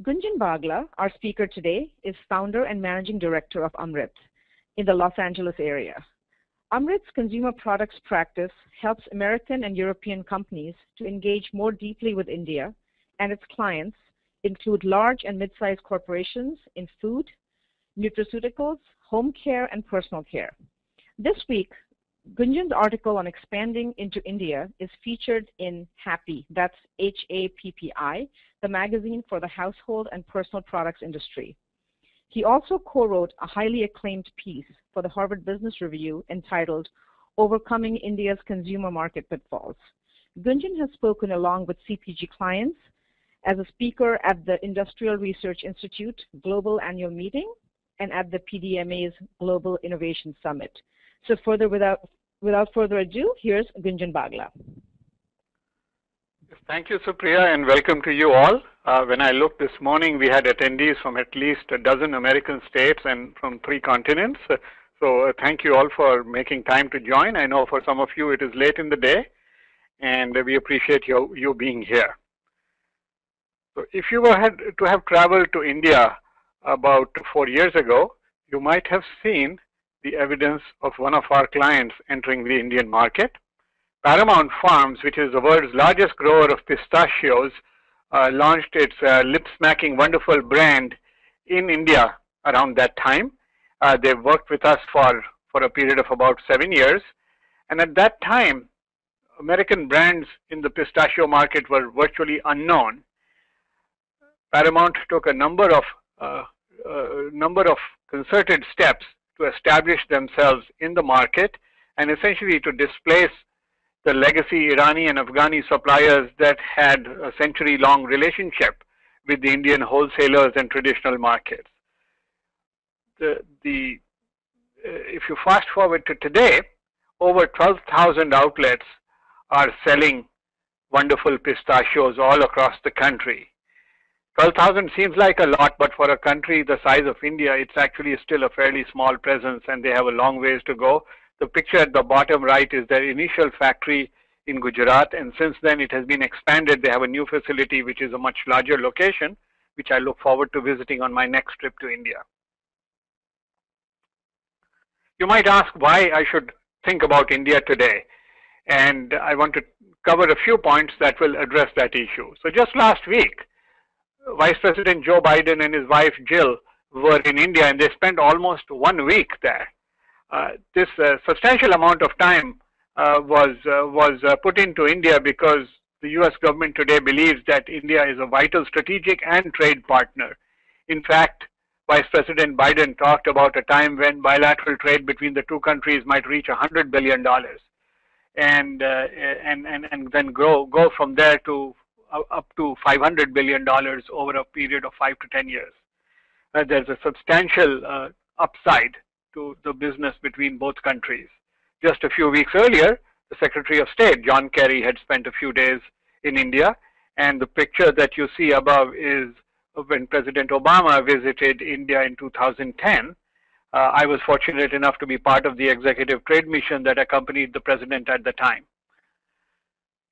Gunjan Bagla, our speaker today, is founder and managing director of Amritt in the Los Angeles area. Amritt's consumer products practice helps American and European companies to engage more deeply with India, and its clients include large and mid-sized corporations in food, nutraceuticals, home care, and personal care. This week, Gunjan's article on expanding into India is featured in Happy, that's H-A-P-P-I, the magazine for the household and personal products industry. He also co-wrote a highly acclaimed piece for the Harvard Business Review entitled Overcoming India's Consumer Market Pitfalls. Gunjan has spoken along with CPG clients as a speaker at the Industrial Research Institute Global Annual Meeting and at the PDMA's Global Innovation Summit. So without further ado, here's Gunjan Bagla. Thank you, Supriya, and welcome to you all. When I looked this morning, we had attendees from at least a dozen American states and from 3 continents. So thank you all for making time to join. I know for some of you it is late in the day, and we appreciate you being here. So if you were to have traveled to India about 4 years ago, you might have seen the evidence of one of our clients entering the Indian market. Paramount Farms, which is the world's largest grower of pistachios, launched its lip-smacking wonderful brand in India around that time. They worked with us for a period of about 7 years. And at that time, American brands in the pistachio market were virtually unknown. Paramount took a number of concerted steps to establish themselves in the market and essentially to displace the legacy Irani and Afghani suppliers that had a century-long relationship with the Indian wholesalers and traditional markets. If you fast forward to today, over 12,000 outlets are selling wonderful pistachios all across the country. 12,000 seems like a lot, but for a country the size of India, it's actually still a fairly small presence, and they have a long ways to go. The picture at the bottom right is their initial factory in Gujarat, and since then it has been expanded. They have a new facility which is a much larger location, which I look forward to visiting on my next trip to India. You might ask why I should think about India today, and I want to cover a few points that will address that issue. So just last week, Vice President Joe Biden and his wife Jill were in India, and they spent almost 1 week there. This substantial amount of time was put into India because the US government today believes that India is a vital strategic and trade partner. In fact, Vice President Biden talked about a time when bilateral trade between the 2 countries might reach $100 billion and then go from there to up to $500 billion over a period of 5 to 10 years. There's a substantial upside to the business between both countries. Just a few weeks earlier, the Secretary of State, John Kerry, had spent a few days in India, and the picture that you see above is when President Obama visited India in 2010. I was fortunate enough to be part of the executive trade mission that accompanied the president at the time.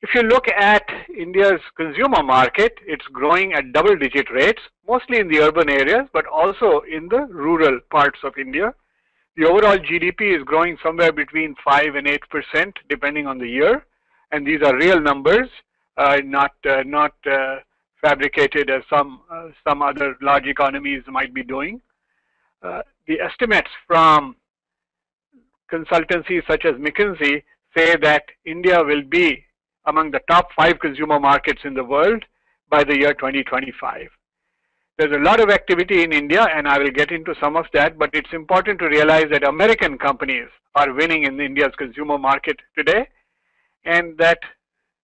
If you look at India's consumer market, it's growing at double-digit rates, mostly in the urban areas, but also in the rural parts of India. The overall GDP is growing somewhere between 5 and 8%, depending on the year, and these are real numbers, not fabricated as some other large economies might be doing. The estimates from consultancies such as McKinsey say that India will be among the top 5 consumer markets in the world by the year 2025. There's a lot of activity in India, and I will get into some of that, but it's important to realize that American companies are winning in India's consumer market today, and that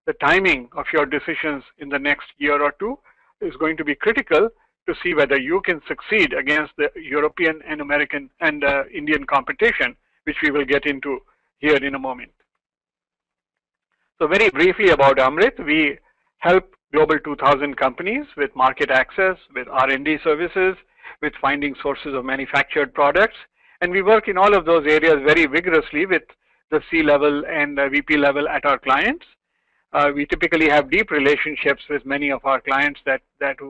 the timing of your decisions in the next year or 2 is going to be critical to see whether you can succeed against the European and American and Indian competition, which we will get into here in a moment. So very briefly about Amritt, we help Global 2000 companies with market access, with R&D services, with finding sources of manufactured products, and we work in all of those areas very vigorously with the C-level and VP level at our clients. We typically have deep relationships with many of our clients that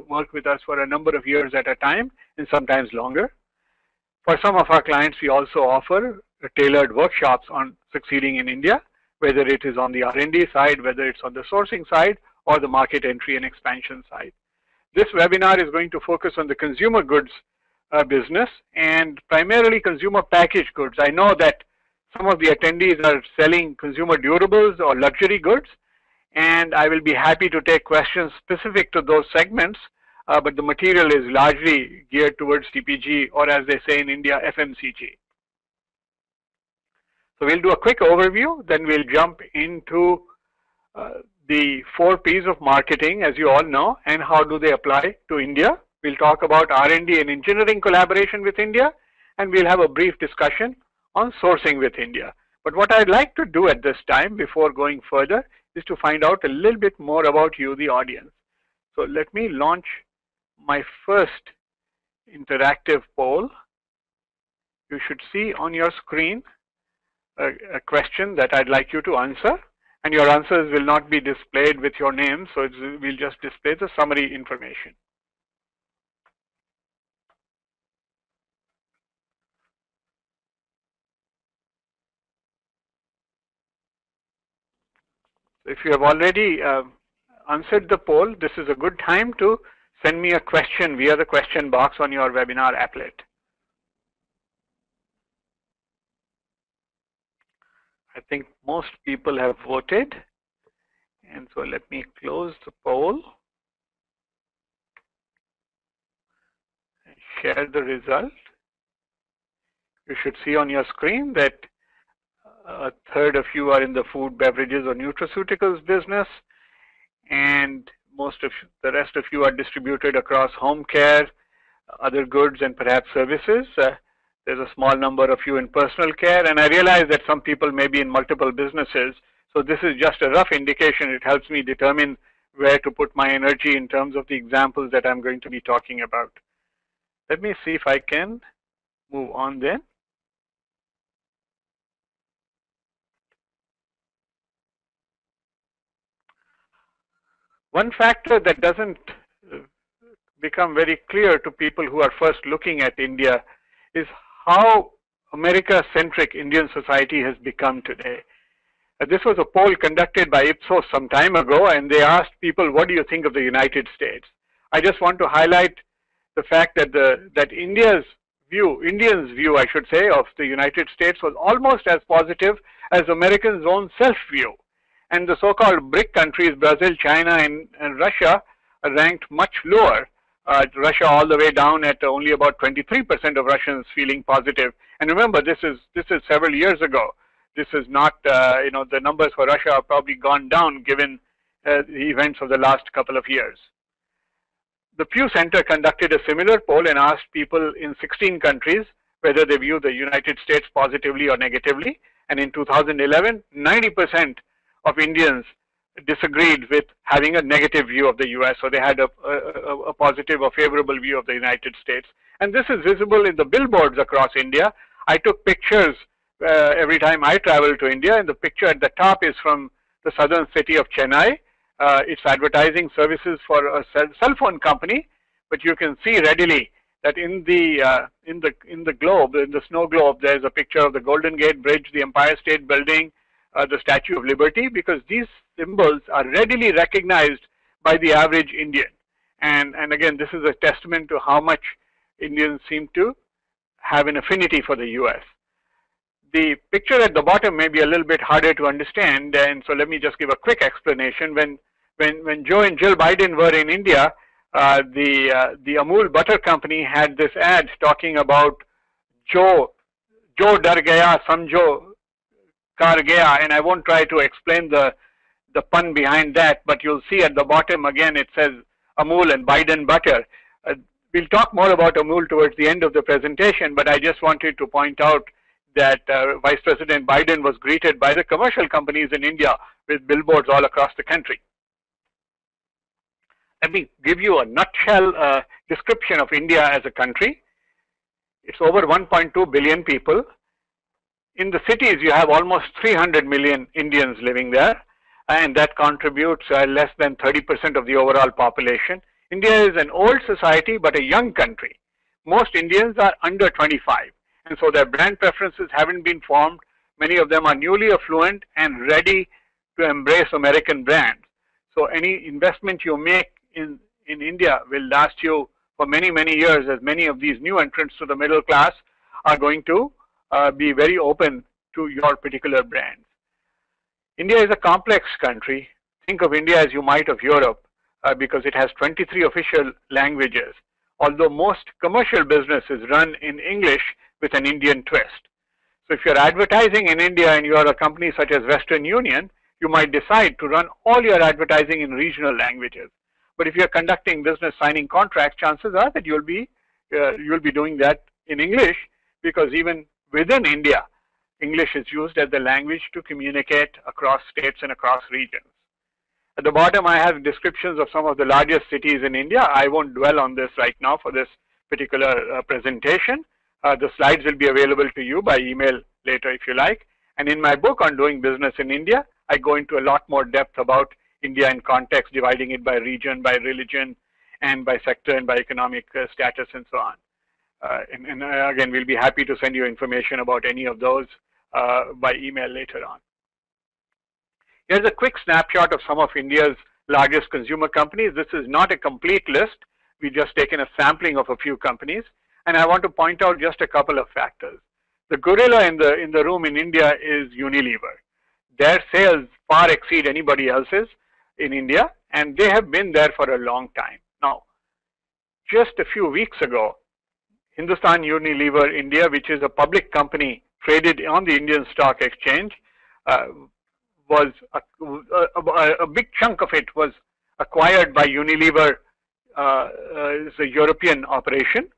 work with us for a number of years at a time and sometimes longer. For some of our clients, we also offer tailored workshops on succeeding in India, whether it is on the R&D side, whether it's on the sourcing side, or the market entry and expansion side. This webinar is going to focus on the consumer goods business and primarily consumer packaged goods. I know that some of the attendees are selling consumer durables or luxury goods, and I will be happy to take questions specific to those segments, but the material is largely geared towards CPG, or as they say in India, FMCG. So we'll do a quick overview, then we'll jump into the 4 P's of marketing, as you all know, and how do they apply to India. We'll talk about R&D and engineering collaboration with India, and we'll have a brief discussion on sourcing with India. But what I'd like to do at this time, before going further, is to find out a little bit more about you, the audience. So let me launch my first interactive poll. You should see on your screen a question that I'd like you to answer, and your answers will not be displayed with your name, so we'll just display the summary information. If you have already answered the poll, this is a good time to send me a question via the question box on your webinar applet. I think most people have voted, and so let me close the poll and share the result. You should see on your screen that a third of you are in the food, beverages, or nutraceuticals business, and most of the rest of you are distributed across home care, other goods, and perhaps services. There's a small number of you in personal care, and I realize that some people may be in multiple businesses, so this is just a rough indication. It helps me determine where to put my energy in terms of the examples that I'm going to be talking about. Let me see if I can move on then. One factor that doesn't become very clear to people who are first looking at India is how America-centric Indian society has become today. This was a poll conducted by Ipsos some time ago, and they asked people, what do you think of the United States? I just want to highlight the fact that Indians' view, I should say, of the United States was almost as positive as Americans' own self-view. And the so-called BRIC countries, Brazil, China, and Russia, are ranked much lower. Russia all the way down at only about 23% of Russians feeling positive. And remember, this is several years ago. This is not, the numbers for Russia have probably gone down given the events of the last couple of years. The Pew Center conducted a similar poll and asked people in 16 countries whether they view the United States positively or negatively. And in 2011, 90% of Indians disagreed with having a negative view of the US, so they had a positive or favorable view of the United States. And this is visible in the billboards across India. I took pictures every time I travel to India, and the picture at the top is from the southern city of Chennai. It's advertising services for a cell phone company, but you can see readily that in the globe, in the snow globe, there's a picture of the Golden Gate Bridge, the Empire State Building, the Statue of Liberty, because these symbols are readily recognized by the average Indian. And again, this is a testament to how much Indians seem to have an affinity for the US. The picture at the bottom may be a little bit harder to understand, and so let me just give a quick explanation. When Joe and Jill Biden were in India, the Amul butter company had this ad talking about Jo dar gaya, samjho kar gaya, and I won't try to explain the pun behind that, but you'll see at the bottom again it says Amul and Biden butter. We'll talk more about Amul towards the end of the presentation, but I just wanted to point out that Vice President Biden was greeted by the commercial companies in India with billboards all across the country. Let me give you a nutshell description of India as a country. It's over 1.2 billion people. In the cities, you have almost 300 million Indians living there. and that contributes less than 30% of the overall population. India is an old society, but a young country. Most Indians are under 25, and so their brand preferences haven't been formed. Many of them are newly affluent and ready to embrace American brands. So any investment you make in India will last you for many, many years, as many of these new entrants to the middle class are going to be very open to your particular brands. India is a complex country. Think of India as you might of Europe, because it has 23 official languages, although most commercial business is run in English with an Indian twist. So if you're advertising in India and you're a company such as Western Union, you might decide to run all your advertising in regional languages. But if you're conducting business signing contracts, chances are that you'll be doing that in English, because even within India, English is used as the language to communicate across states and across regions. At the bottom, I have descriptions of some of the largest cities in India. I won't dwell on this right now for this particular presentation. The slides will be available to you by email later if you like. And in my book on doing business in India, I go into a lot more depth about India in context, dividing it by region, by religion, and by sector and by economic status and so on. And again, we'll be happy to send you information about any of those by email later on. Here's a quick snapshot of some of India's largest consumer companies. This is not a complete list. We've just taken a sampling of a few companies. And I want to point out just a couple of factors. The gorilla in the room in India is Unilever. Their sales far exceed anybody else's in India, and they have been there for a long time. Now, just a few weeks ago, Hindustan Unilever India, which is a public company traded on the Indian Stock Exchange, was a big chunk of it was acquired by Unilever. It's a European operation.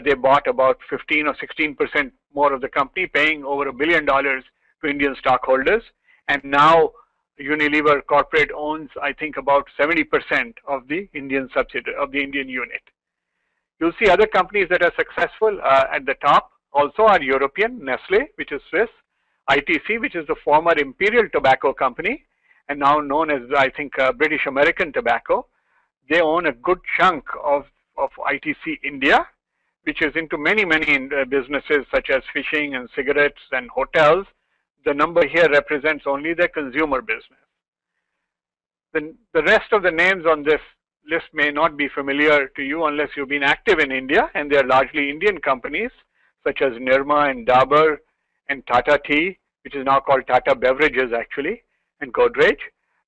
They bought about 15 or 16% more of the company, paying over $1 billion to Indian stockholders. And now Unilever Corporate owns, I think, about 70% of the Indian subsidiary, of the Indian unit. You'll see other companies that are successful at the top also are European, Nestle, which is Swiss, ITC, which is the former Imperial Tobacco Company, and now known as, I think, British American Tobacco. They own a good chunk of ITC India, which is into many businesses such as fishing and cigarettes and hotels. The number here represents only the consumer business. The rest of the names on this list may not be familiar to you unless you've been active in India, and they're largely Indian companies such as Nirma and Dabur and Tata Tea, which is now called Tata Beverages actually, and Godrej.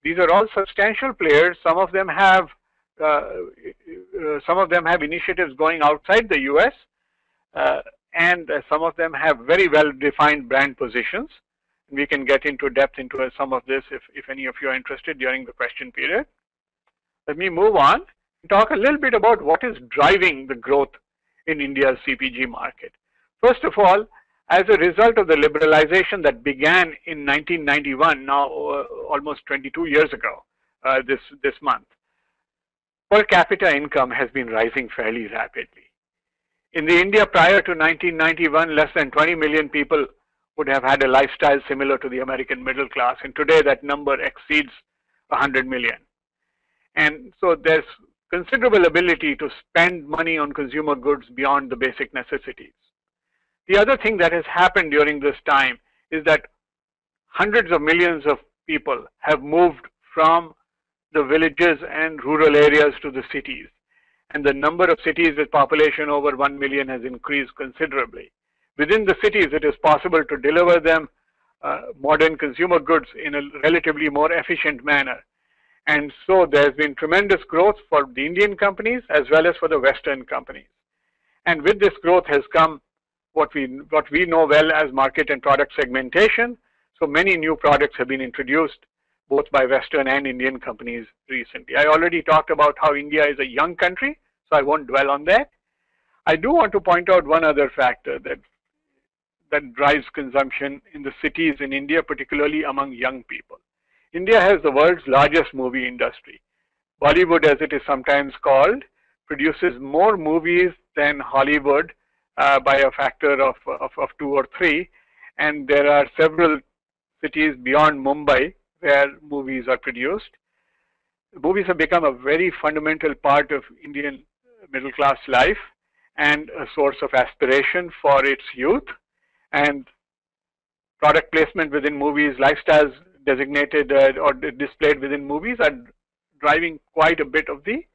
These are all substantial players. Some of them have initiatives going outside the US, and some of them have very well-defined brand positions. We can get into depth into some of this if any of you are interested during the question period. Let me move on and talk a little bit about what is driving the growth in India's CPG market. First of all, as a result of the liberalization that began in 1991, now almost 22 years ago, this month, per capita income has been rising fairly rapidly. In the India prior to 1991, less than 20 million people would have had a lifestyle similar to the American middle class, and today that number exceeds 100 million. And so there's considerable ability to spend money on consumer goods beyond the basic necessities. The other thing that has happened during this time is that hundreds of millions of people have moved from the villages and rural areas to the cities. And the number of cities with population over 1 million has increased considerably. Within the cities, it is possible to deliver them modern consumer goods in a relatively more efficient manner. And so there's been tremendous growth for the Indian companies as well as for the Western companies. And with this growth has come what we know well as market and product segmentation. So many new products have been introduced both by Western and Indian companies recently. I already talked about how India is a young country, so I won't dwell on that. I do want to point out one other factor that drives consumption in the cities in India, particularly among young people. India has the world's largest movie industry. Bollywood, as it is sometimes called, produces more movies than Hollywood by a factor of 2 or 3. And there are several cities beyond Mumbai where movies are produced. Movies have become a very fundamental part of Indian middle class life and a source of aspiration for its youth. And product placement within movies, lifestyles designated or displayed within movies are driving quite a bit of the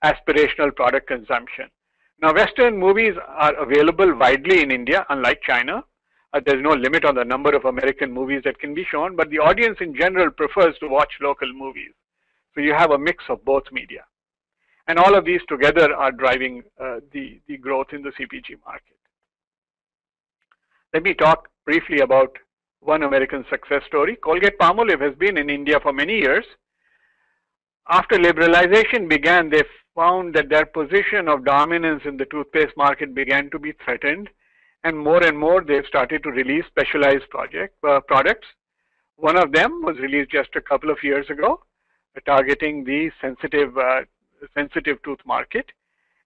aspirational product consumption. Now, Western movies are available widely in India, unlike China. There's no limit on the number of American movies that can be shown, but the audience in general prefers to watch local movies. So you have a mix of both media. And all of these together are driving the growth in the CPG market. Let me talk briefly about one American success story. Colgate-Palmolive has been in India for many years. After liberalization began, they found that their position of dominance in the toothpaste market began to be threatened, and more they've started to release specialized products. One of them was released just a couple of years ago, targeting the sensitive tooth market,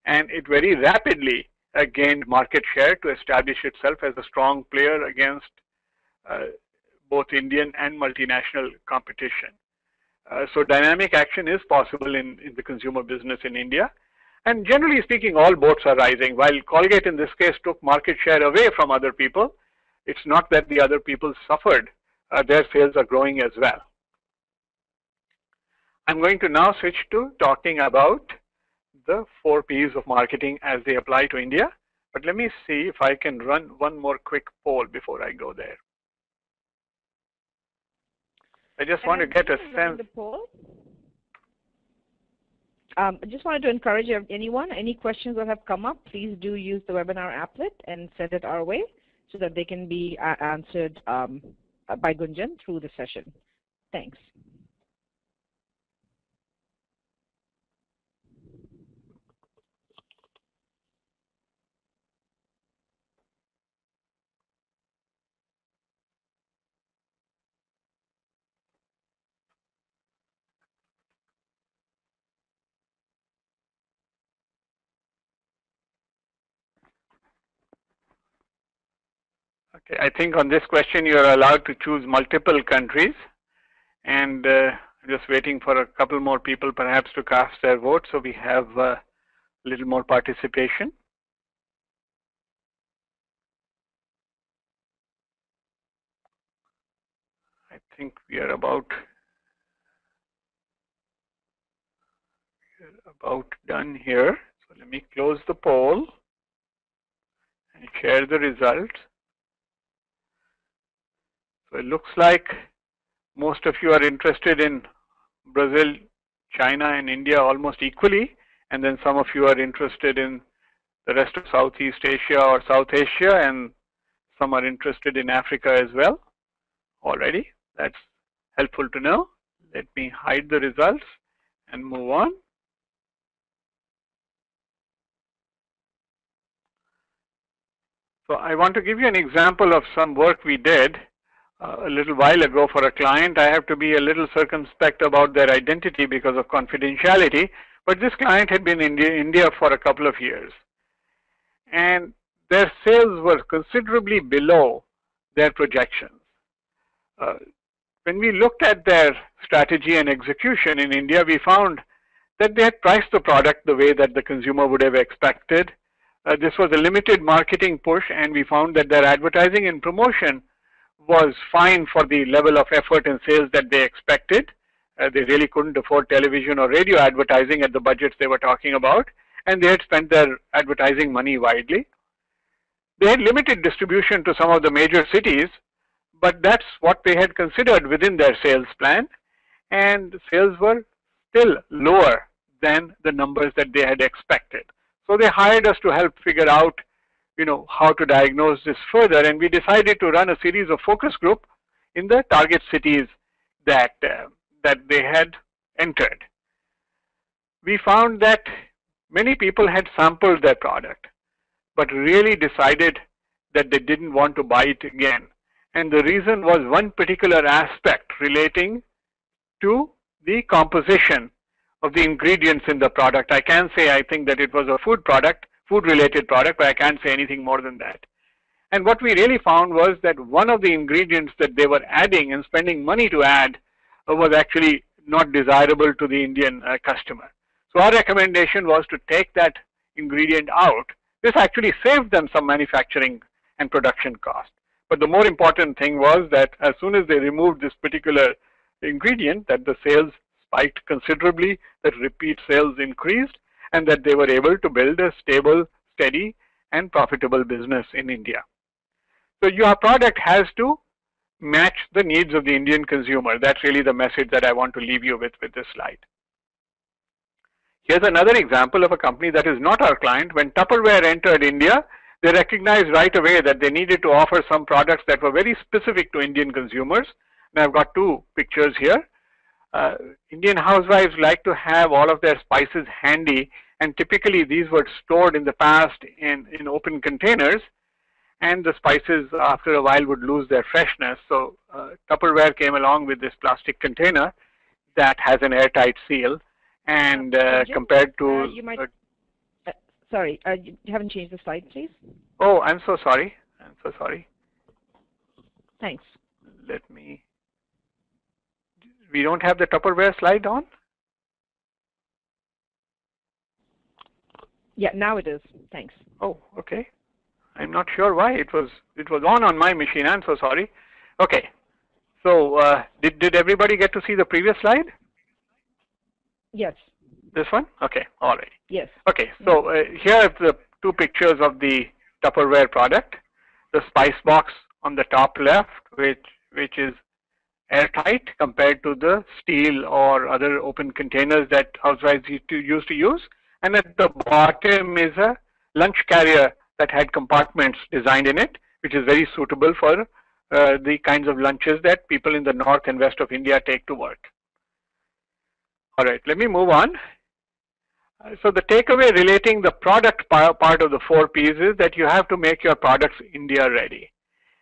and it very rapidly gained market share to establish itself as a strong player against both Indian and multinational competition. So dynamic action is possible in the consumer business in India. And generally speaking, all boats are rising. While Colgate in this case took market share away from other people, it's not that the other people suffered. Their sales are growing as well. I'm going to now switch to talking about the 4 P's of marketing as they apply to India. But let me see if I can run one more quick poll before I go there. I just want to get a sense. I just wanted to encourage anyone, any questions that have come up, please do use the webinar applet and send it our way so that they can be answered by Gunjan through the session. Thanks. Okay, I think on this question you are allowed to choose multiple countries, and just waiting for a couple more people perhaps to cast their vote so we have a little more participation. I think we are about done here. So let me close the poll and share the results. So it looks like most of you are interested in Brazil, China, and India almost equally, and then some of you are interested in the rest of Southeast Asia or South Asia, and some are interested in Africa as well already. That's helpful to know. Let me hide the results and move on. So I want to give you an example of some work we did a little while ago for a client. I have to be a little circumspect about their identity because of confidentiality, but this client had been in India for a couple of years, and their sales were considerably below their projections. When we looked at their strategy and execution in India, we found that they had priced the product the way that the consumer would have expected. This was a limited marketing push, and we found that their advertising and promotion was fine for the level of effort and sales that they expected. They really couldn't afford television or radio advertising at the budgets they were talking about, and they had spent their advertising money widely. They had limited distribution to some of the major cities, but that's what they had considered within their sales plan, and sales were still lower than the numbers that they had expected. So they hired us to help figure out how to diagnose this further, and we decided to run a series of focus group in the target cities that they had entered. We found that many people had sampled their product, but really decided that they didn't want to buy it again. And the reason was one particular aspect relating to the composition of the ingredients in the product. I can say I think that it was a food-related product, but I can't say anything more than that. And what we really found was that one of the ingredients that they were adding and spending money to add was actually not desirable to the Indian customer. So our recommendation was to take that ingredient out. This actually saved them some manufacturing and production cost. But the more important thing was that as soon as they removed this particular ingredient, that the sales spiked considerably, that repeat sales increased, and that they were able to build a stable, steady, and profitable business in India. So your product has to match the needs of the Indian consumer. That's really the message that I want to leave you with this slide. Here's another example of a company that is not our client. When Tupperware entered India, they recognized right away that they needed to offer some products that were very specific to Indian consumers. And I've got two pictures here. Indian housewives like to have all of their spices handy, and typically these were stored in the past in open containers, and the spices after a while would lose their freshness. So Tupperware came along with this plastic container that has an airtight seal, and compared to... sorry, you haven't changed the slide, please? Oh, I'm so sorry. I'm so sorry. Thanks. Let me... We don't have the Tupperware slide on? Yeah, now it is. Thanks. Oh, okay. I'm not sure why it was on my machine. I'm so sorry. Okay. So did everybody get to see the previous slide? Yes. This one? Okay. All right. Yes. Okay. So here are the two pictures of the Tupperware product. The spice box on the top left, which is airtight compared to the steel or other open containers that housewives used to use. And at the bottom is a lunch carrier that had compartments designed in it, which is very suitable for the kinds of lunches that people in the north and west of India take to work. All right, let me move on. So the takeaway relating the product part of the 4 Ps is that you have to make your products India ready.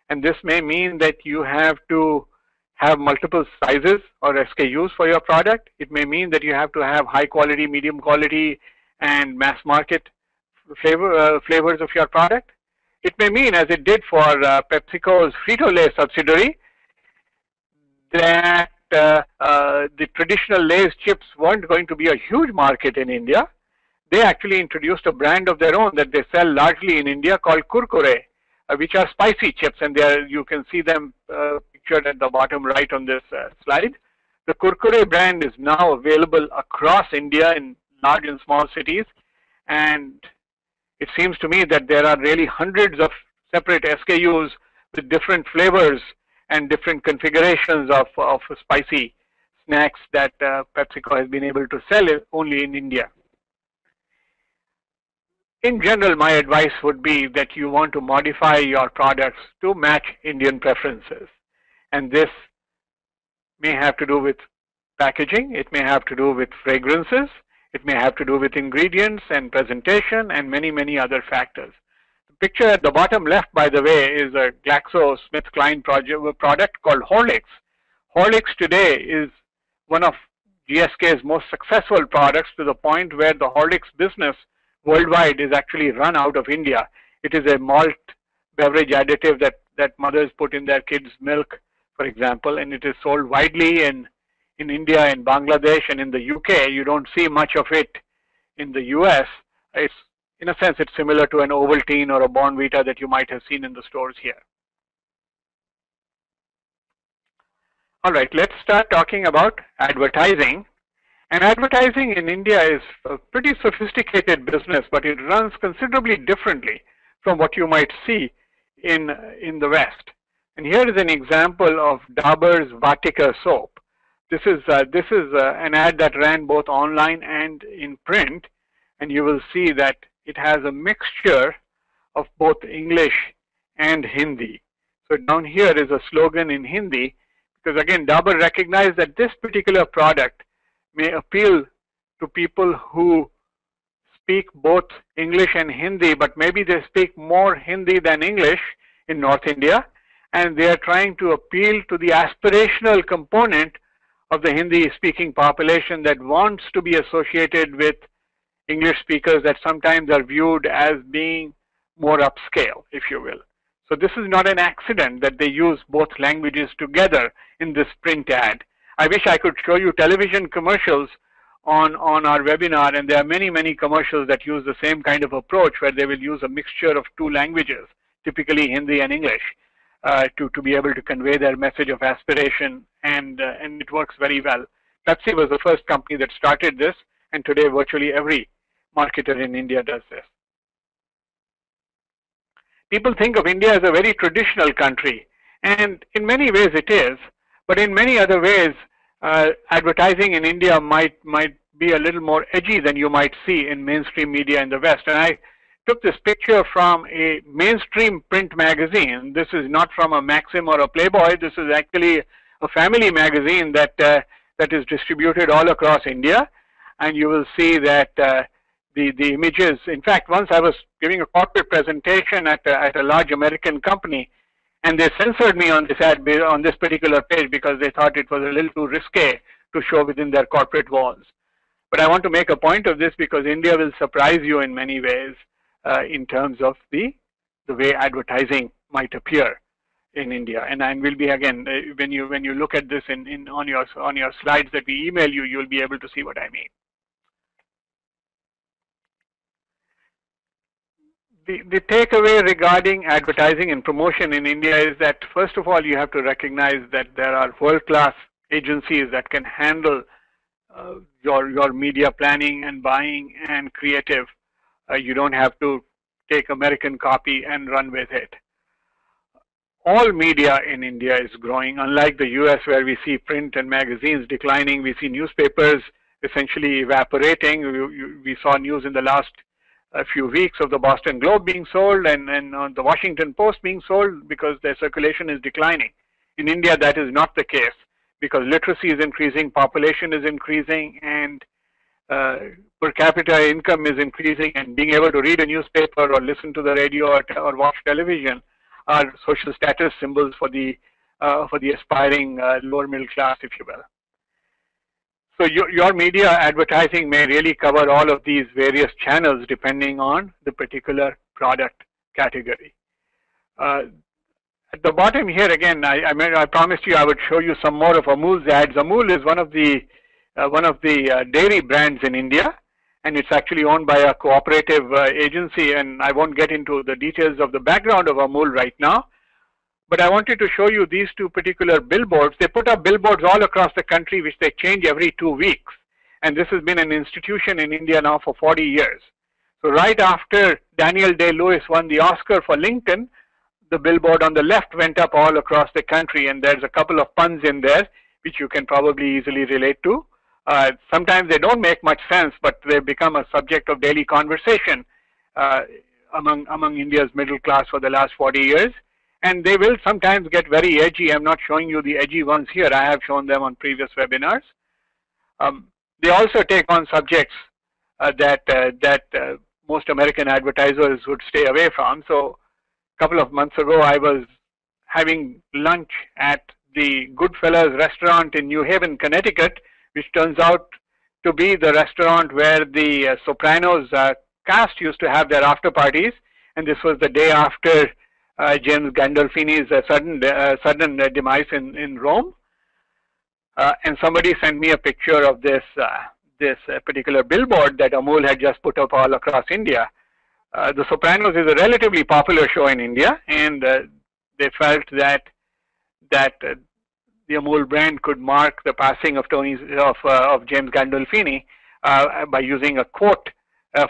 And this may mean that you have to have multiple sizes or SKUs for your product. It may mean that you have to have high quality, medium quality, and mass market flavors of your product. It may mean, as it did for PepsiCo's Frito-Lay subsidiary, that the traditional Lay's chips weren't going to be a huge market in India. They actually introduced a brand of their own that they sell largely in India called Kurkure, which are spicy chips, and you can see them pictured at the bottom right on this slide. The Kurkure brand is now available across India in large and small cities, and it seems to me that there are really hundreds of separate SKUs with different flavors and different configurations of spicy snacks that PepsiCo has been able to sell only in India. In general, my advice would be that you want to modify your products to match Indian preferences. And this may have to do with packaging, it may have to do with fragrances, it may have to do with ingredients and presentation and many, many other factors. The picture at the bottom left, by the way, is a GlaxoSmithKline product called Horlicks. Horlicks today is one of GSK's most successful products, to the point where the Horlicks business worldwide is actually run out of India. It is a malt beverage additive that mothers put in their kids' milk, for example, and it is sold widely in India and Bangladesh and in the UK. You don't see much of it in the US. It's, in a sense, it's similar to an Ovaltine or a Bournvita that you might have seen in the stores here. All right, let's start talking about advertising. And advertising in India is a pretty sophisticated business, but it runs considerably differently from what you might see in the West. And here is an example of Dabur's Vatika soap. This is an ad that ran both online and in print, and you will see that it has a mixture of both English and Hindi. So down here is a slogan in Hindi, because again, Dabur recognized that this particular product may appeal to people who speak both English and Hindi, but maybe they speak more Hindi than English in North India, and they are trying to appeal to the aspirational component of the Hindi-speaking population that wants to be associated with English speakers that sometimes are viewed as being more upscale, if you will. So this is not an accident that they use both languages together in this print ad. I wish I could show you television commercials on our webinar, and there are many commercials that use the same kind of approach where they will use a mixture of two languages, typically Hindi and English, to be able to convey their message of aspiration, and it works very well. Pepsi was the first company that started this, and today virtually every marketer in India does this. People think of India as a very traditional country, and in many ways it is, but in many other ways, advertising in India might be a little more edgy than you might see in mainstream media in the West. And I took this picture from a mainstream print magazine. This is not from a Maxim or a Playboy. This is actually a family magazine that is distributed all across India. And you will see that the images, in fact, once I was giving a corporate presentation at a large American company, and they censored me on this on this particular page because they thought it was a little too risque to show within their corporate walls. But I want to make a point of this because India will surprise you in many ways in terms of the way advertising might appear in India. And will be, again, when you look at this on your slides that we email you, you'll be able to see what I mean. The takeaway regarding advertising and promotion in India is that, first of all, you have to recognize that there are world-class agencies that can handle your media planning and buying and creative. You don't have to take American copy and run with it. All media in India is growing. Unlike the US, where we see print and magazines declining, we see newspapers essentially evaporating. We saw news in the last a few weeks of the Boston Globe being sold and the Washington Post being sold because their circulation is declining. In India, that is not the case because literacy is increasing, population is increasing, and per capita income is increasing, and being able to read a newspaper or listen to the radio or watch television are social status symbols for the aspiring lower middle class, if you will. So your media advertising may really cover all of these various channels depending on the particular product category. At the bottom here, again, I promised you I would show you some more of Amul's ads. Amul is one of the dairy brands in India, and it's actually owned by a cooperative agency. And I won't get into the details of the background of Amul right now. But I wanted to show you these two particular billboards. They put up billboards all across the country, which they change every 2 weeks. And this has been an institution in India now for 40 years. So right after Daniel Day-Lewis won the Oscar for Lincoln, the billboard on the left went up all across the country. And there's a couple of puns in there, which you can probably easily relate to. Sometimes they don't make much sense, but they become a subject of daily conversation among India's middle class for the last 40 years. And they will sometimes get very edgy. I'm not showing you the edgy ones here. I have shown them on previous webinars. They also take on subjects that most American advertisers would stay away from. So a couple of months ago, I was having lunch at the Goodfellas restaurant in New Haven, Connecticut, which turns out to be the restaurant where the Sopranos cast used to have their after parties. And this was the day after James Gandolfini's sudden demise in Rome, and somebody sent me a picture of this particular billboard that Amul had just put up all across India. The Sopranos is a relatively popular show in India, and they felt that the Amul brand could mark the passing of James Gandolfini by using a quote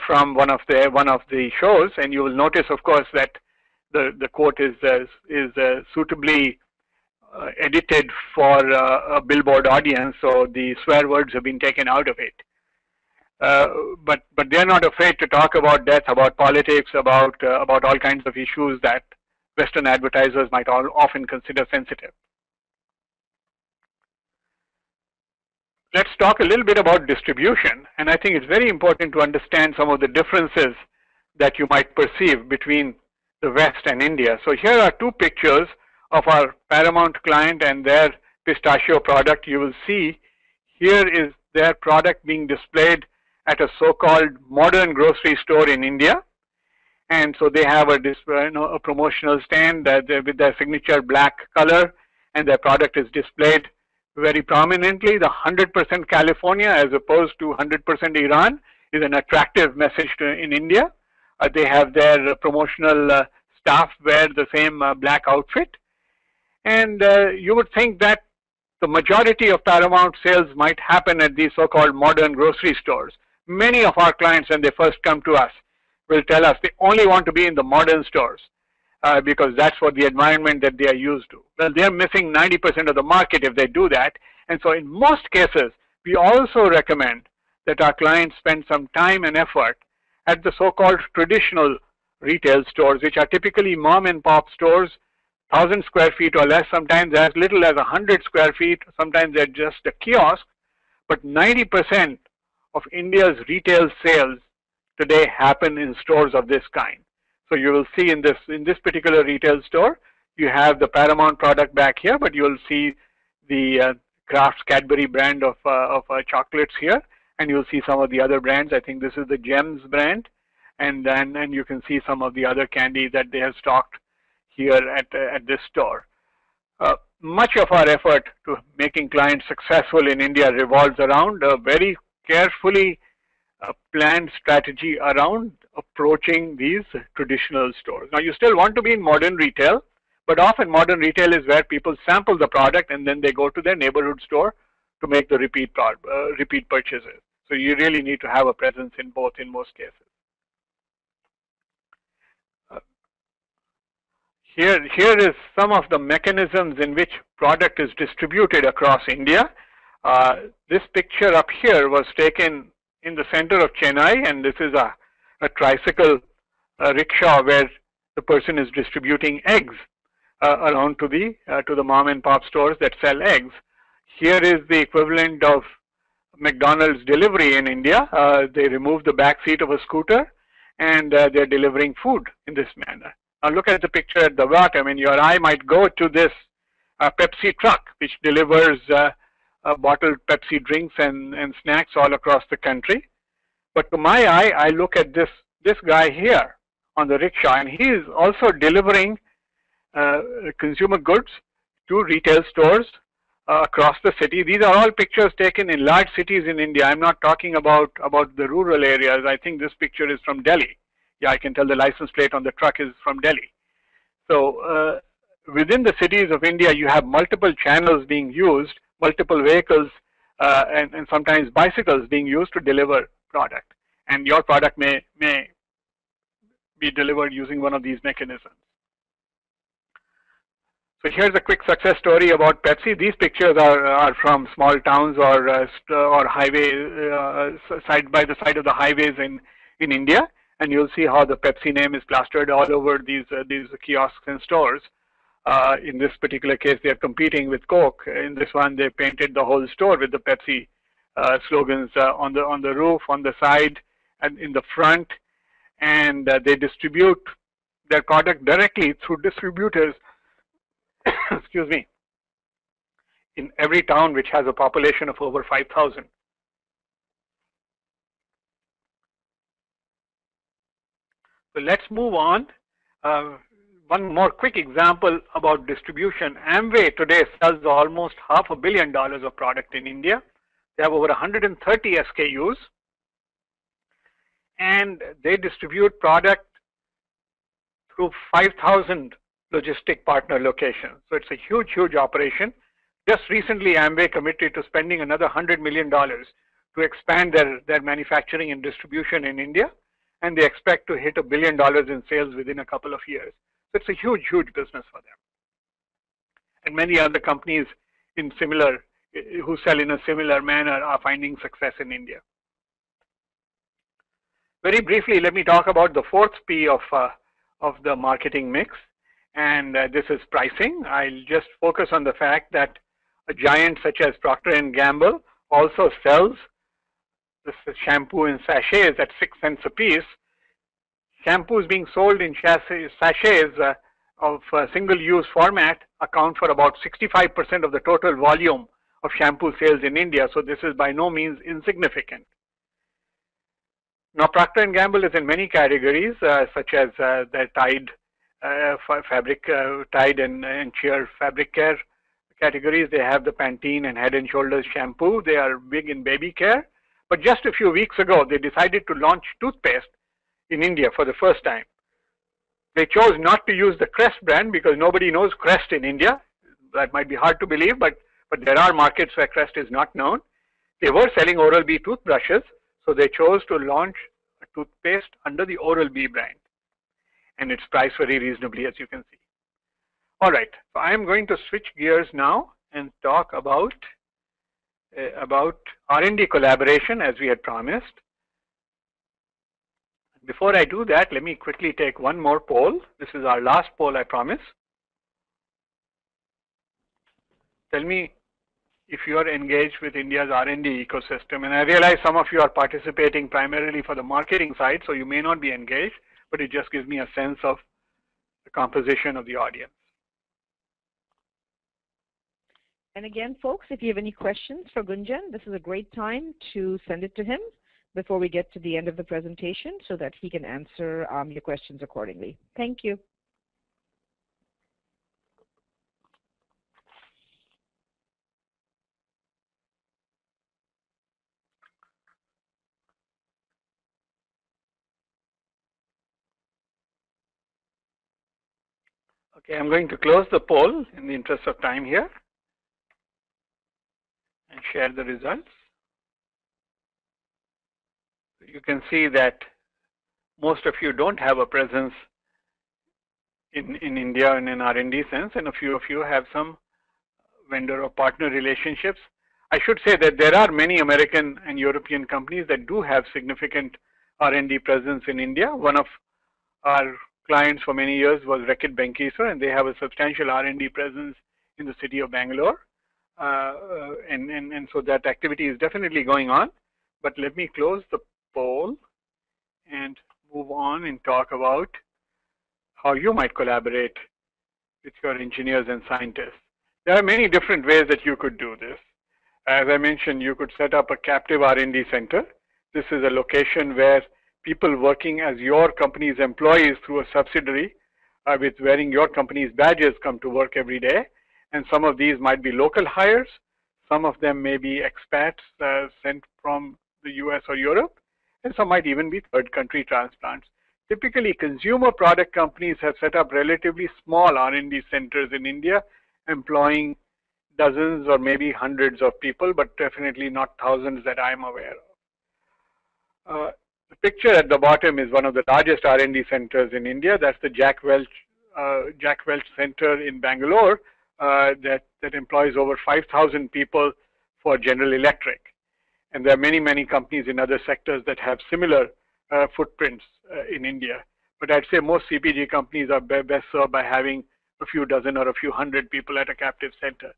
from one of the shows, and you will notice, of course, that the quote is suitably edited for a billboard audience, so the swear words have been taken out of it. But they're not afraid to talk about death, about politics, about all kinds of issues that Western advertisers might often consider sensitive. Let's talk a little bit about distribution, and I think it's very important to understand some of the differences that you might perceive between the West and India. So here are two pictures of our Paramount client and their pistachio product. You will see here is their product being displayed at a so-called modern grocery store in India. And so they have a promotional stand with their signature black color, and their product is displayed very prominently. The 100% California as opposed to 100% Iran is an attractive message in India. They have their promotional staff wear the same black outfit. And you would think that the majority of Paramount sales might happen at these so-called modern grocery stores. Many of our clients, when they first come to us, will tell us they only want to be in the modern stores because that's what the environment that they are used to. Well, they're missing 90% of the market if they do that. And so in most cases, we also recommend that our clients spend some time and effort at the so-called traditional retail stores, which are typically mom and pop stores, 1,000 square feet or less, sometimes as little as 100 square feet, sometimes they're just a kiosk. But 90% of India's retail sales today happen in stores of this kind. So you will see in this particular retail store, you have the Paramount product back here, but you will see the Kraft's Cadbury brand of chocolates here, and you'll see some of the other brands. I think this is the Gems brand, and you can see some of the other candy that they have stocked here at this store. Much of our effort to making clients successful in India revolves around a very carefully planned strategy around approaching these traditional stores. Now, you still want to be in modern retail, but often modern retail is where people sample the product and then they go to their neighborhood store to make the repeat purchases. So you really need to have a presence in both in most cases. Here is some of the mechanisms in which product is distributed across India. This picture up here was taken in the center of Chennai, and this is a tricycle rickshaw where the person is distributing eggs around to the mom and pop stores that sell eggs. Here is the equivalent of McDonald's delivery in India. They remove the back seat of a scooter and they're delivering food in this manner. Now look at the picture at the bottom, and your eye might go to this Pepsi truck, which delivers bottled Pepsi drinks and snacks all across the country. But to my eye, I look at this guy here on the rickshaw, and he is also delivering consumer goods to retail stores across the city. These are all pictures taken in large cities in India. I'm not talking about the rural areas. I think this picture is from Delhi. Yeah, I can tell the license plate on the truck is from Delhi. So within the cities of India, you have multiple channels being used, multiple vehicles and sometimes bicycles being used to deliver product. And your product may be delivered using one of these mechanisms. So here's a quick success story about Pepsi. These pictures are from small towns or highway side by the side of the highways in India, and you'll see how the Pepsi name is plastered all over these kiosks and stores. In this particular case, they're competing with Coke. In this one, they painted the whole store with the Pepsi slogans on the roof, on the side, and in the front, and they distribute their product directly through distributors. Excuse me, in every town which has a population of over 5,000. So let's move on. One more quick example about distribution. Amway today sells almost $500 million of product in India. They have over 130 SKUs, and they distribute product through 5,000 logistic partner locations. So it's a huge, huge operation. Just recently, Amway committed to spending another $100 million to expand their manufacturing and distribution in India, and they expect to hit $1 billion in sales within a couple of years. So it's a huge, huge business for them. And many other companies who sell in a similar manner are finding success in India. Very briefly, let me talk about the fourth P of the marketing mix. And this is pricing. I'll just focus on the fact that a giant such as Procter Gamble also sells this shampoo in sachets at 6 cents a piece. Shampoos being sold in sachets of single-use format account for about 65% of the total volume of shampoo sales in India. So this is by no means insignificant. Now, Procter Gamble is in many categories, such as their Tide Tide and Cheer fabric care categories. They have the Pantene and Head and Shoulders shampoo. They are big in baby care. But just a few weeks ago, they decided to launch toothpaste in India for the first time. They chose not to use the Crest brand because nobody knows Crest in India. That might be hard to believe, but there are markets where Crest is not known. They were selling Oral-B toothbrushes, so they chose to launch a toothpaste under the Oral-B brand. And it's priced very reasonably, as you can see. All right, so I'm going to switch gears now and talk about R&D collaboration as we had promised. Before I do that, let me quickly take one more poll. This is our last poll, I promise. Tell me if you are engaged with India's R&D ecosystem. And I realize some of you are participating primarily for the marketing side, so you may not be engaged, but it just gives me a sense of the composition of the audience. And again, folks, if you have any questions for Gunjan, this is a great time to send it to him before we get to the end of the presentation so that he can answer your questions accordingly. Thank you. Okay, I'm going to close the poll in the interest of time here and share the results. You can see that most of you don't have a presence in India in an R&D sense, and a few of you have some vendor or partner relationships. I should say that there are many American and European companies that do have significant R&D presence in India. One of our clients for many years was Reckitt Benckiser, and they have a substantial R&D presence in the city of Bangalore. And so that activity is definitely going on. But let me close the poll and move on and talk about how you might collaborate with your engineers and scientists. There are many different ways that you could do this. As I mentioned, you could set up a captive R&D center. This is a location where people working as your company's employees through a subsidiary with wearing your company's badges come to work every day. And some of these might be local hires. Some of them may be expats sent from the US or Europe. And some might even be third country transplants. Typically, consumer product companies have set up relatively small R&D centers in India, employing dozens or maybe hundreds of people, but definitely not thousands that I'm aware of. The picture at the bottom is one of the largest R&D centers in India. That's the Jack Welch Center in Bangalore that employs over 5,000 people for General Electric. And there are many, many companies in other sectors that have similar footprints in India. But I'd say most CPG companies are best served by having a few dozen or a few hundred people at a captive center.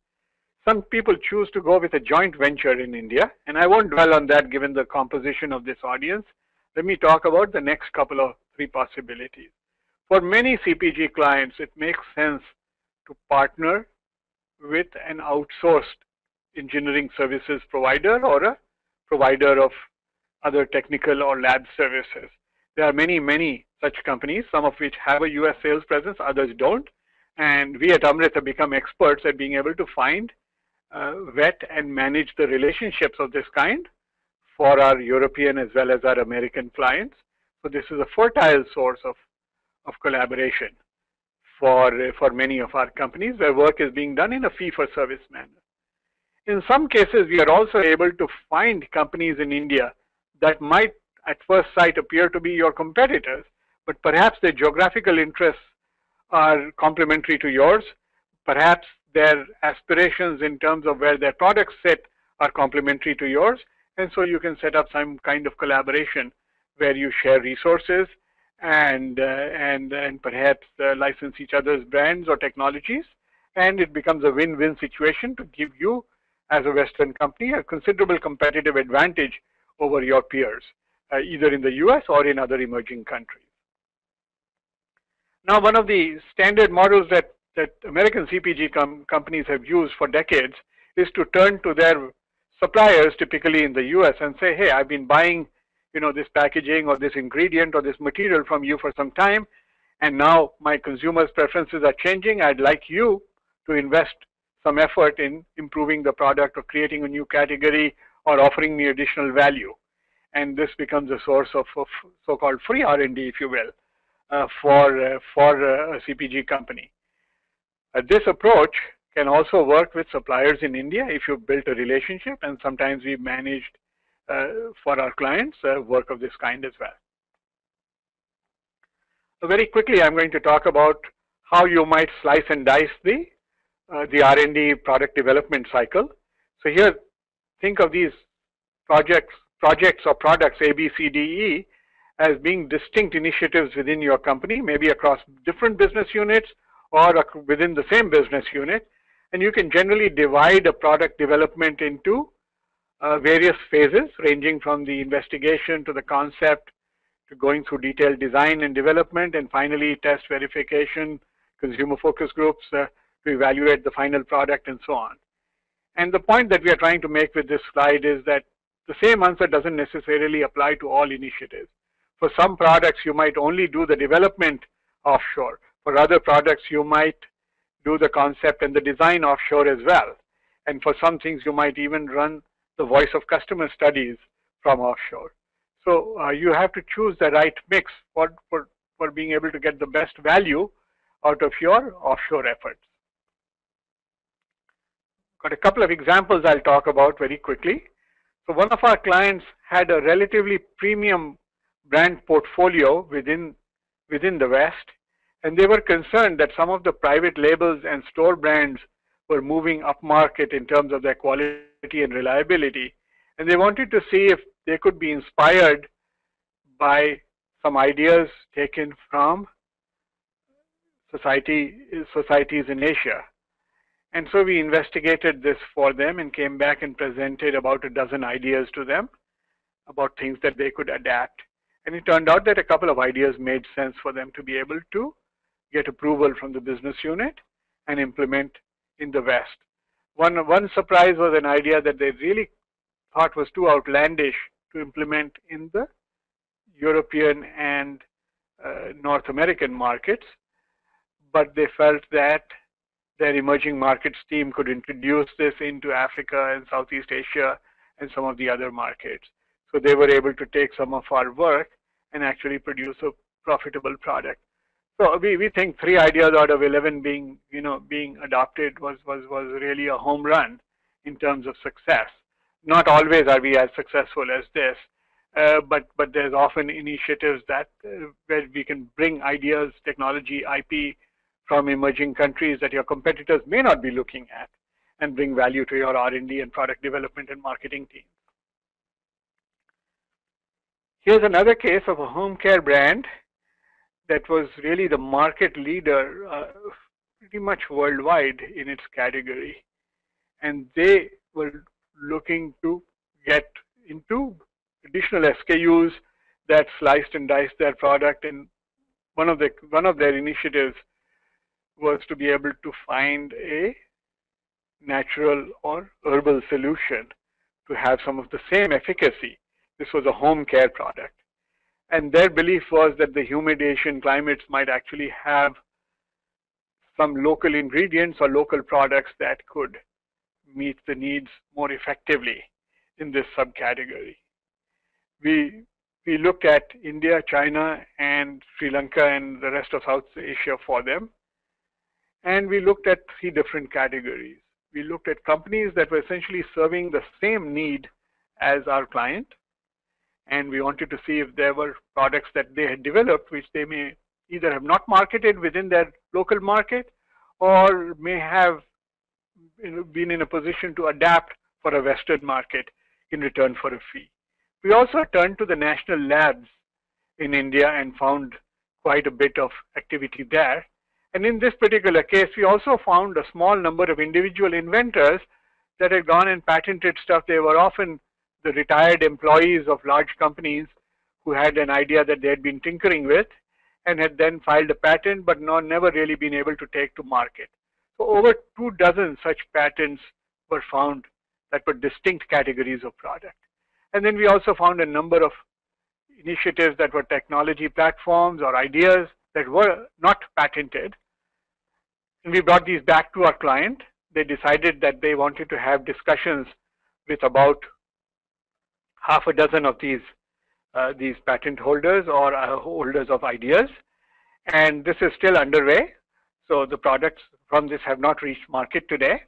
Some people choose to go with a joint venture in India, and I won't dwell on that given the composition of this audience. Let me talk about the next couple of three possibilities. For many CPG clients, it makes sense to partner with an outsourced engineering services provider or a provider of other technical or lab services. There are many, many such companies, some of which have a US sales presence, others don't. And we at Amritt have become experts at being able to find, vet, and manage the relationships of this kind for our European as well as our American clients. So this is a fertile source of collaboration for many of our companies where work is being done in a fee-for-service manner. In some cases, we are also able to find companies in India that might at first sight appear to be your competitors, but perhaps their geographical interests are complementary to yours. Perhaps their aspirations in terms of where their products sit are complementary to yours. And so you can set up some kind of collaboration where you share resources and perhaps license each other's brands or technologies. And it becomes a win-win situation to give you, as a Western company, a considerable competitive advantage over your peers, either in the US or in other emerging countries. Now, one of the standard models that American CPG companies have used for decades is to turn to their suppliers, typically in the US, and say, hey, I've been buying this packaging or this ingredient or this material from you for some time, and now my consumers' preferences are changing. I'd like you to invest some effort in improving the product or creating a new category or offering me additional value. And this becomes a source of so-called free R&D, if you will, for a CPG company. This approach can also work with suppliers in India if you've built a relationship, and sometimes we've managed for our clients work of this kind as well. So very quickly, I'm going to talk about how you might slice and dice the R&D product development cycle. So here, think of these projects or products A, B, C, D, E as being distinct initiatives within your company, maybe across different business units or within the same business unit. And you can generally divide a product development into various phases, ranging from the investigation to the concept to going through detailed design and development, and finally test, verification, consumer focus groups to evaluate the final product and so on. And the point that we are trying to make with this slide is that the same answer doesn't necessarily apply to all initiatives. For some products, you might only do the development offshore. For other products, you might do the concept and the design offshore as well. And for some things, you might even run the voice of customer studies from offshore. So you have to choose the right mix for being able to get the best value out of your offshore efforts. Got a couple of examples I'll talk about very quickly. So one of our clients had a relatively premium brand portfolio within the West, and they were concerned that some of the private labels and store brands were moving upmarket in terms of their quality and reliability. And they wanted to see if they could be inspired by some ideas taken from societies in Asia. And so we investigated this for them and came back and presented about a dozen ideas to them about things that they could adapt. And it turned out that a couple of ideas made sense for them to be able to get approval from the business unit and implement in the West. One surprise was an idea that they really thought was too outlandish to implement in the European and North American markets, but they felt that their emerging markets team could introduce this into Africa and Southeast Asia and some of the other markets. So they were able to take some of our work and actually produce a profitable product. So we think 3 ideas out of 11 being adopted was really a home run in terms of success. Not always are we as successful as this, but there's often initiatives that where we can bring ideas, technology, IP from emerging countries that your competitors may not be looking at and bring value to your R&D and product development and marketing teams. Here's another case of a home care brand that was really the market leader pretty much worldwide in its category. And they were looking to get into additional SKUs that sliced and diced their product. And one of their initiatives was to be able to find a natural or herbal solution to have some of the same efficacy. This was a home care product. And their belief was that the humid Asian climates might actually have some local ingredients or local products that could meet the needs more effectively in this subcategory. We looked at India, China, and Sri Lanka and the rest of South Asia for them. And we looked at 3 different categories. We looked at companies that were essentially serving the same need as our client. And we wanted to see if there were products that they had developed which they may either have not marketed within their local market or may have been in a position to adapt for a Western market in return for a fee. We also turned to the national labs in India and found quite a bit of activity there. And in this particular case, we also found a small number of individual inventors that had gone and patented stuff. They were often the retired employees of large companies who had an idea that they had been tinkering with and had then filed a patent but never really been able to take to market. So over 24 such patents were found that were distinct categories of product. And then we also found a number of initiatives that were technology platforms or ideas that were not patented. And we brought these back to our client. they decided that they wanted to have discussions with about half a dozen of these patent holders or holders of ideas, and this is still underway. So the products from this have not reached market today.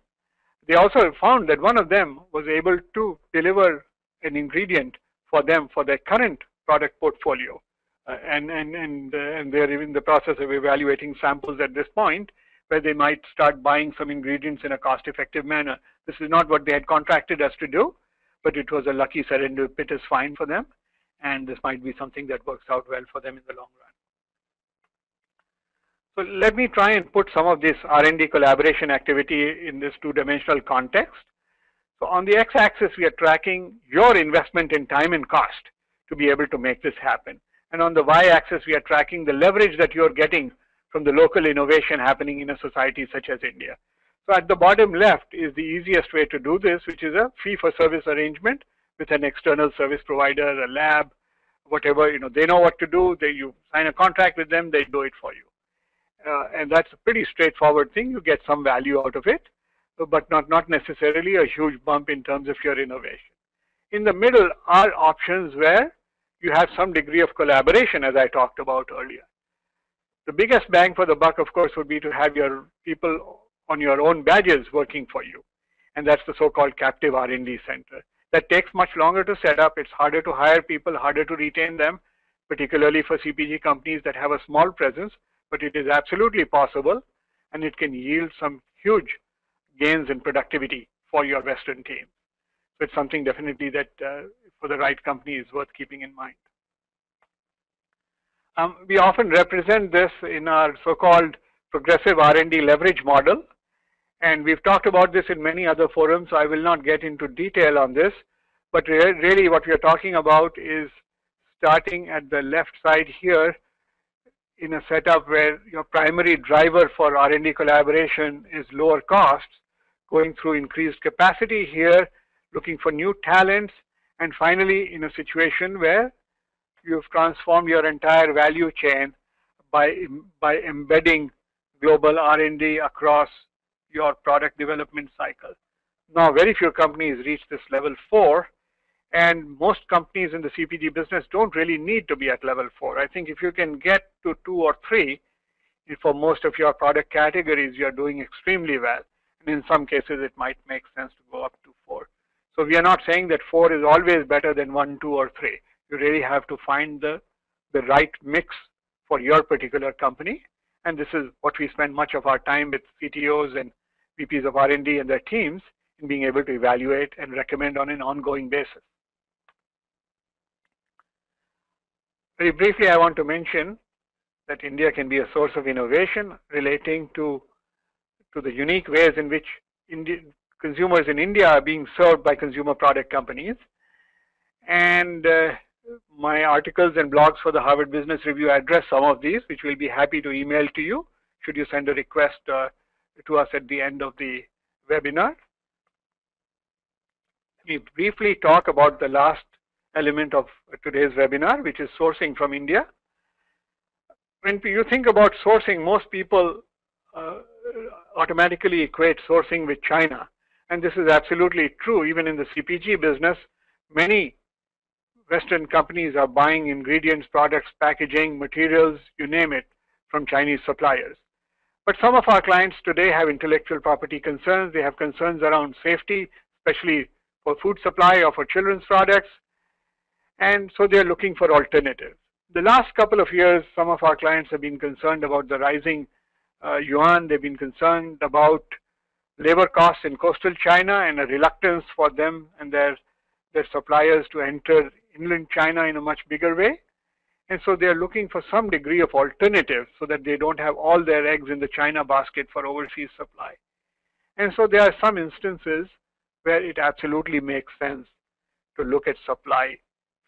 They also found that one of them was able to deliver an ingredient for them for their current product portfolio, and they're in the process of evaluating samples at this point, where they might start buying some ingredients in a cost-effective manner. This is not what they had contracted us to do, but it was a lucky serendipitous find for them, and this might be something that works out well for them in the long run. So let me try and put some of this R&D collaboration activity in this two-dimensional context. So on the x-axis, we are tracking your investment in time and cost to be able to make this happen. And on the y-axis, we are tracking the leverage that you're getting from the local innovation happening in a society such as India. So at the bottom left is the easiest way to do this, which is a fee-for-service arrangement with an external service provider, a lab, whatever. They know what to do. You sign a contract with them, they do it for you. And that's a pretty straightforward thing. You get some value out of it, but not necessarily a huge bump in terms of your innovation. In the middle are options where you have some degree of collaboration, as I talked about earlier. The biggest bang for the buck, of course, would be to have your people on your own badges working for you. And that's the so-called captive R&D center. That takes much longer to set up. It's harder to hire people, harder to retain them, particularly for CPG companies that have a small presence, but it is absolutely possible, and it can yield some huge gains in productivity for your Western team. So it's something definitely that for the right company is worth keeping in mind. We often represent this in our so-called progressive R&D leverage model, and we've talked about this in many other forums, so I will not get into detail on this, but really what we are talking about is starting at the left side here in a setup where your primary driver for R&D collaboration is lower costs, going through increased capacity here, looking for new talents, and finally in a situation where you've transformed your entire value chain by embedding global R&D across your product development cycle. Now, very few companies reach this level 4, and most companies in the CPG business don't really need to be at level 4. I think if you can get to 2 or 3, for most of your product categories, you're doing extremely well. And in some cases, it might make sense to go up to 4. So we are not saying that 4 is always better than 1, 2, or 3. You really have to find the right mix for your particular company. And this is what we spend much of our time with CTOs and VPs of R&D and their teams in being able to evaluate and recommend on an ongoing basis. Very briefly, I want to mention that India can be a source of innovation relating to the unique ways in which consumers in India are being served by consumer product companies. And my articles and blogs for the Harvard Business Review address some of these, which we'll be happy to email to you should you send a request to us at the end of the webinar. We briefly talk about the last element of today's webinar, which is sourcing from India. When you think about sourcing, most people automatically equate sourcing with China. And this is absolutely true. Even in the CPG business, many Western companies are buying ingredients, products, packaging, materials, you name it, from Chinese suppliers. But some of our clients today have intellectual property concerns. They have concerns around safety, especially for food supply or for children's products. And so they're looking for alternatives. The last couple of years, some of our clients have been concerned about the rising yuan. They've been concerned about labor costs in coastal China and a reluctance for them and their suppliers to enter inland China in a much bigger way. And so they're looking for some degree of alternative so that they don't have all their eggs in the China basket for overseas supply. And so there are some instances where it absolutely makes sense to look at supply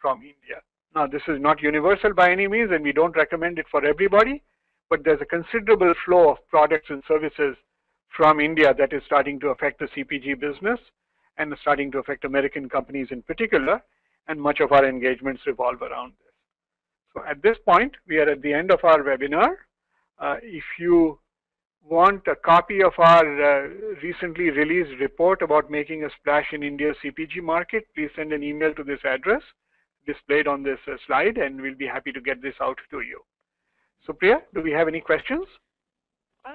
from India. Now, this is not universal by any means, and we don't recommend it for everybody, but there's a considerable flow of products and services from India that is starting to affect the CPG business and starting to affect American companies in particular, and much of our engagements revolve around this. So at this point, we are at the end of our webinar. If you want a copy of our recently released report about making a splash in India's CPG market, please send an email to this address displayed on this slide, and we'll be happy to get this out to you. So Priya, do we have any questions?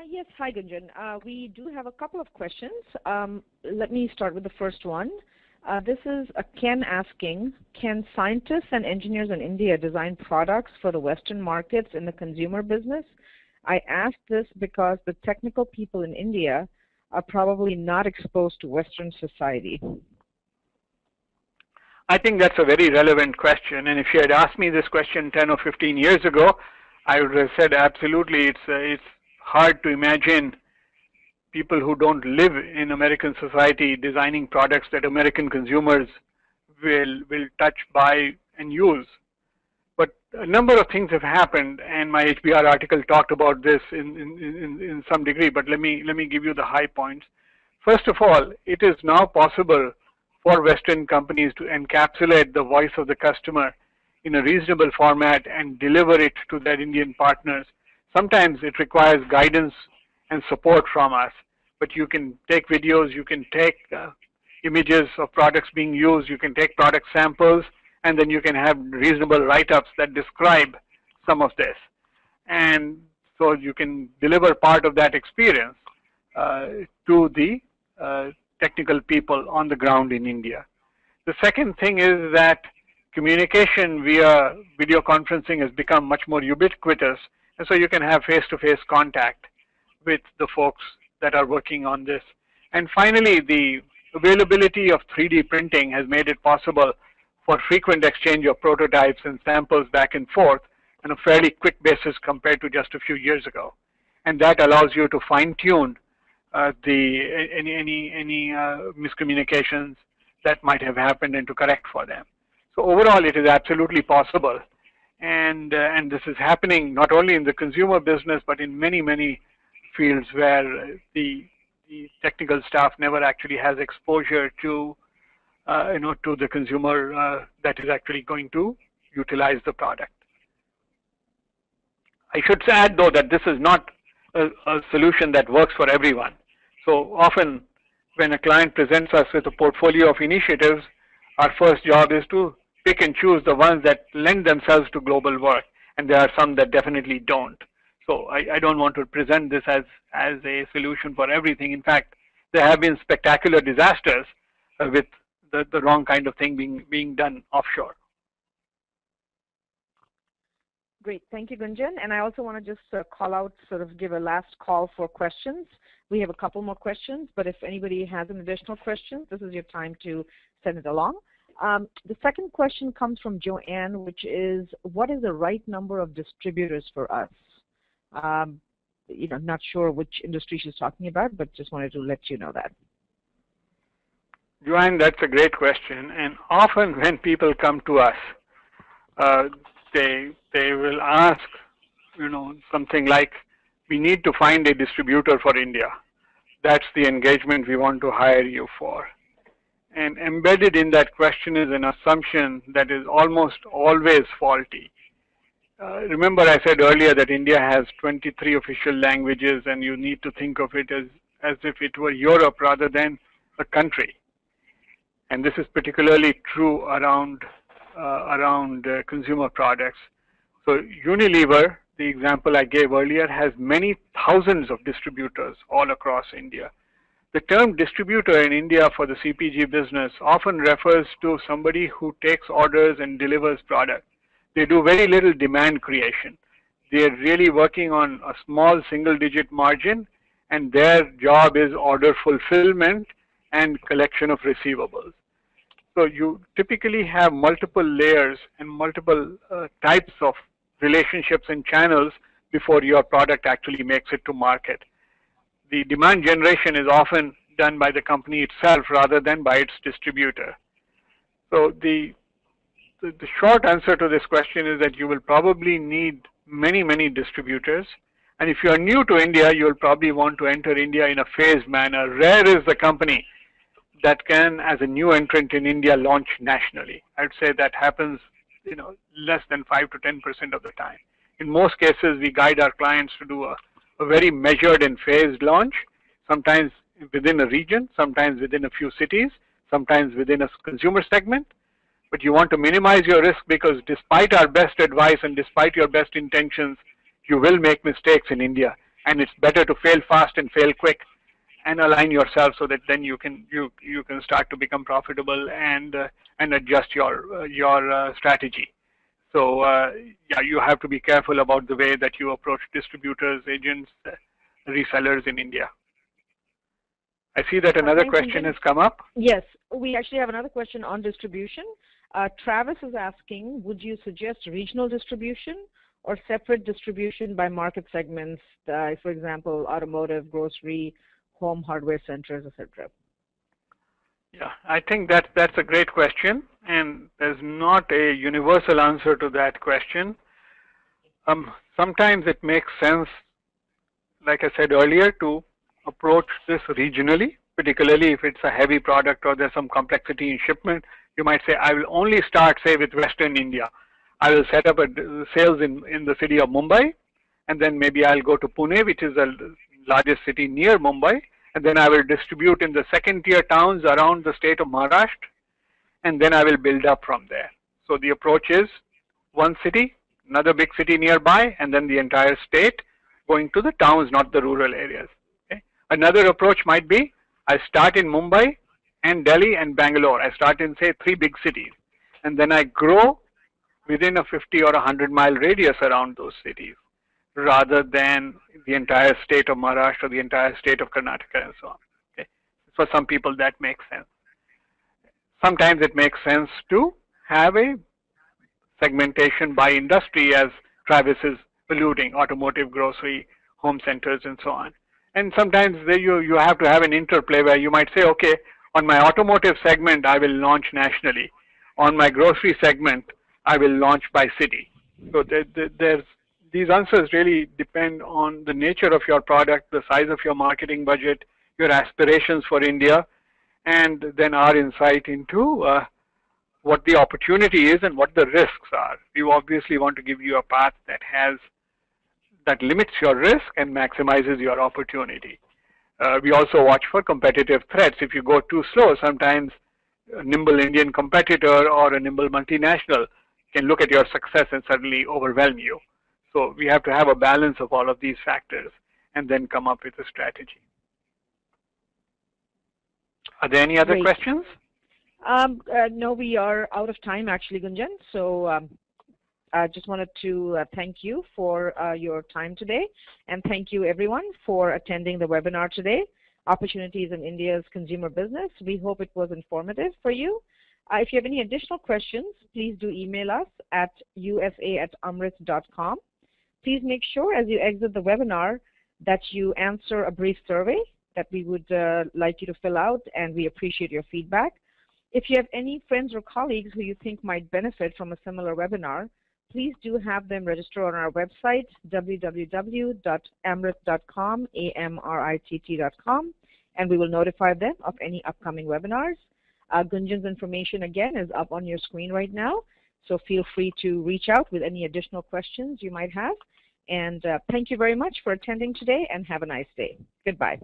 Yes, hi Gunjan. We do have a couple of questions. Let me start with the first one. This is Ken asking, can scientists and engineers in India design products for the Western markets in the consumer business? I ask this because the technical people in India are probably not exposed to Western society. I think that's a very relevant question, and if you had asked me this question 10 or 15 years ago, I would have said absolutely. It's hard to imagine people who don't live in American society designing products that American consumers will touch, buy, and use. But a number of things have happened, and my HBR article talked about this in some degree, but let me give you the high points. First of all, it is now possible for Western companies to encapsulate the voice of the customer in a reasonable format and deliver it to their Indian partners. Sometimes it requires guidance and support from us, but you can take videos, you can take images of products being used, you can take product samples, and then you can have reasonable write-ups that describe some of this. And so you can deliver part of that experience to the technical people on the ground in India. The second thing is that communication via video conferencing has become much more ubiquitous, and so you can have face-to-face contact with the folks that are working on this. And finally, the availability of 3D printing has made it possible for frequent exchange of prototypes and samples back and forth on a fairly quick basis compared to just a few years ago. And that allows you to fine-tune any miscommunications that might have happened and to correct for them. So overall, it is absolutely possible. And this is happening not only in the consumer business, but in many, many fields where the technical staff never actually has exposure to to the consumer that is actually going to utilize the product. I should add, though, that this is not a solution that works for everyone. So often, when a client presents us with a portfolio of initiatives, our first job is to pick and choose the ones that lend themselves to global work, and there are some that definitely don't. So I don't want to present this as a solution for everything. In fact, there have been spectacular disasters with the wrong kind of thing being done offshore. Great, thank you, Gunjan. And I also want to just call out, sort of give a last call for questions. We have a couple more questions, but if anybody has an additional question, this is your time to send it along. The second question comes from Joanne, which is, what is the right number of distributors for us? Not sure which industry she's talking about, but just wanted to let you know that. Joanne, that's a great question. And often when people come to us, they will ask, something like, we need to find a distributor for India. That's the engagement we want to hire you for. And embedded in that question is an assumption that is almost always faulty. Remember I said earlier that India has 23 official languages, and you need to think of it as if it were Europe rather than a country. And this is particularly true around consumer products. So Unilever, the example I gave earlier, has many thousands of distributors all across India. The term distributor in India for the CPG business often refers to somebody who takes orders and delivers product. They do very little demand creation. They're really working on a small single-digit margin, and their job is order fulfillment and collection of receivables. So you typically have multiple layers and multiple types of relationships and channels before your product actually makes it to market. The demand generation is often done by the company itself rather than by its distributor. So the short answer to this question is that you will probably need many, many distributors. And if you are new to India, you will probably want to enter India in a phased manner. Rare is the company that can, as a new entrant in India, launch nationally. I would say that happens, less than 5 to 10% of the time. In most cases, we guide our clients to do a a very measured and phased launch, sometimes within a region, sometimes within a few cities, sometimes within a consumer segment. But you want to minimize your risk because despite our best advice and despite your best intentions, you will make mistakes in India. And it's better to fail fast and fail quick and align yourself so that then you can start to become profitable and adjust your strategy. So yeah, you have to be careful about the way that you approach distributors, agents, resellers in India. I see that another question has come up. Yes, we actually have another question on distribution. Travis is asking, would you suggest regional distribution or separate distribution by market segments, for example, automotive, grocery, home hardware centers, etc.? Yeah, I think that's a great question, and there's not a universal answer to that question. Sometimes it makes sense, like I said earlier, to approach this regionally, particularly if it's a heavy product or there's some complexity in shipment. You might say, I will only start, say, with Western India. I will set up a sales in the city of Mumbai, and then maybe I'll go to Pune, which is the largest city near Mumbai, and then I will distribute in the second-tier towns around the state of Maharashtra, and then I will build up from there. So the approach is one city, another big city nearby, and then the entire state, going to the towns, not the rural areas. Okay? Another approach might be, I start in Mumbai and Delhi and Bangalore. I start in, say, 3 big cities, and then I grow within a 50 or 100-mile radius around those cities, rather than the entire state of Maharashtra, the entire state of Karnataka, and so on. Okay? For some people, that makes sense. Sometimes it makes sense to have a segmentation by industry, as Travis is alluding, automotive, grocery, home centers, and so on. And sometimes you have to have an interplay where you might say, okay, on my automotive segment, I will launch nationally. On my grocery segment, I will launch by city. So these answers really depend on the nature of your product, the size of your marketing budget, your aspirations for India, and then our insight into what the opportunity is and what the risks are. We obviously want to give you a path that limits your risk and maximizes your opportunity. We also watch for competitive threats. If you go too slow, sometimes a nimble Indian competitor or a nimble multinational can look at your success and suddenly overwhelm you. So we have to have a balance of all of these factors and then come up with a strategy. Are there any other questions? No, we are out of time actually, Gunjan. So I just wanted to thank you for your time today, and thank you everyone for attending the webinar today, Opportunities in India's Consumer Business. We hope it was informative for you. If you have any additional questions, please do email us at usa@amritt.com. Please make sure as you exit the webinar that you answer a brief survey that we would like you to fill out, and we appreciate your feedback. If you have any friends or colleagues who you think might benefit from a similar webinar, please do have them register on our website, www.amritt.com, AMRITT.com, and we will notify them of any upcoming webinars. Gunjan's information, again, is up on your screen right now, so feel free to reach out with any additional questions you might have. And thank you very much for attending today, and have a nice day. Goodbye.